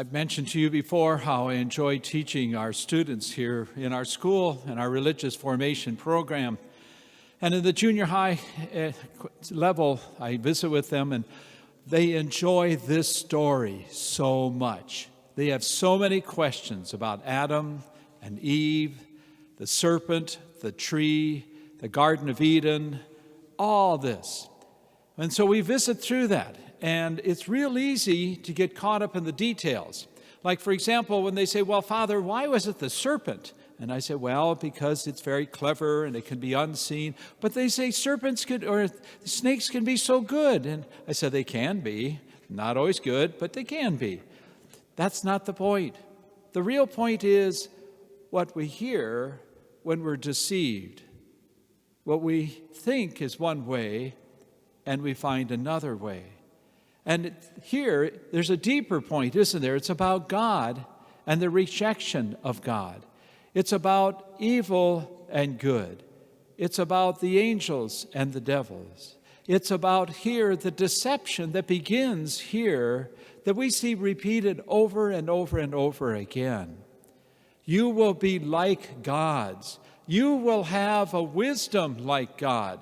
I've mentioned to you before how I enjoy teaching our students here in our school and our religious formation program. And in the junior high level, I visit with them, and they enjoy this story so much. They have so many questions about Adam and Eve, the serpent, the tree, the Garden of Eden, all this. And so we visit through that. And it's real easy to get caught up in the details. Like, for example, when they say, well, Father, why was it the serpent? And I say, well, because it's very clever and it can be unseen. But they say snakes can be so good. And I said, they can be. Not always good, but they can be. That's not the point. The real point is what we hear when we're deceived. What we think is one way, and we find another way. And here, there's a deeper point, isn't there? It's about God and the rejection of God. It's about evil and good. It's about the angels and the devils. It's about here the deception that begins here that we see repeated over and over and over again. You will be like gods. You will have a wisdom like God.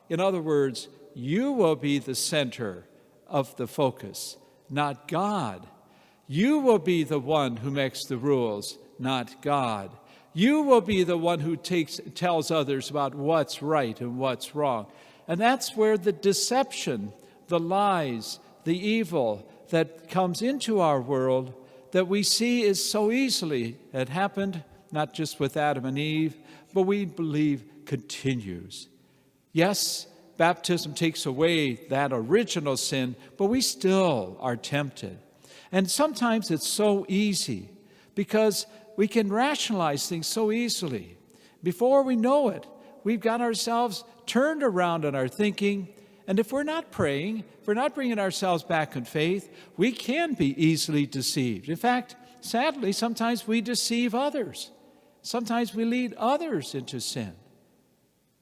In other words, you will be the center of the focus, not God. You will be the one who makes the rules, not God. You will be the one who tells others about what's right and what's wrong. And that's where the deception, the lies, the evil that comes into our world that we see is so easily, it happened not just with Adam and Eve, but we believe continues. Yes, baptism takes away that original sin, but we still are tempted. And sometimes it's so easy because we can rationalize things so easily. Before we know it, we've got ourselves turned around in our thinking. And if we're not praying, if we're not bringing ourselves back in faith, we can be easily deceived. In fact, sadly, sometimes we deceive others. Sometimes we lead others into sin.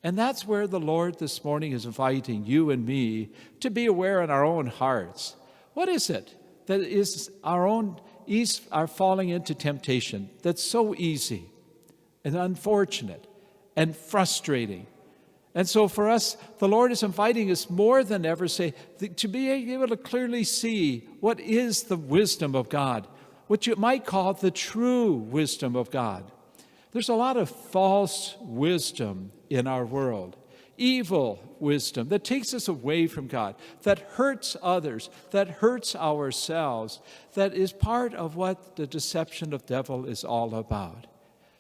And that's where the Lord this morning is inviting you and me to be aware in our own hearts. What is it that is our falling into temptation that's so easy and unfortunate and frustrating? And so for us, the Lord is inviting us more than ever to be able to clearly see what is the wisdom of God, what you might call the true wisdom of God. There's a lot of false wisdom in our world, evil wisdom that takes us away from God, that hurts others, that hurts ourselves, that is part of what the deception of the devil is all about.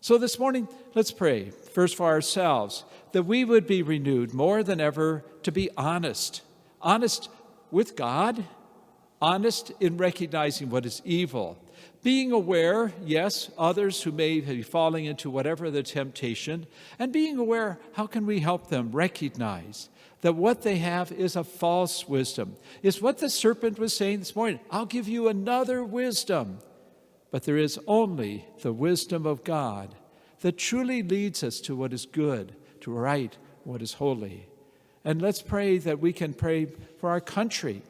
So this morning, let's pray, first for ourselves, that we would be renewed more than ever to be honest with God, honest in recognizing what is evil, being aware, yes, others who may be falling into whatever the temptation, and being aware, how can we help them recognize that what they have is a false wisdom? It's what the serpent was saying this morning. I'll give you another wisdom. But there is only the wisdom of God that truly leads us to what is good, to right, what is holy. And let's pray that we can pray for our country,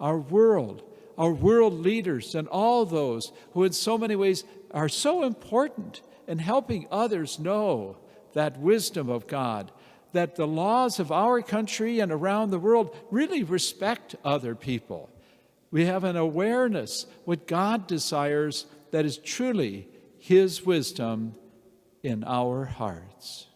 our world leaders, and all those who in so many ways are so important in helping others know that wisdom of God, that the laws of our country and around the world really respect other people. We have an awareness what God desires that is truly His wisdom in our hearts.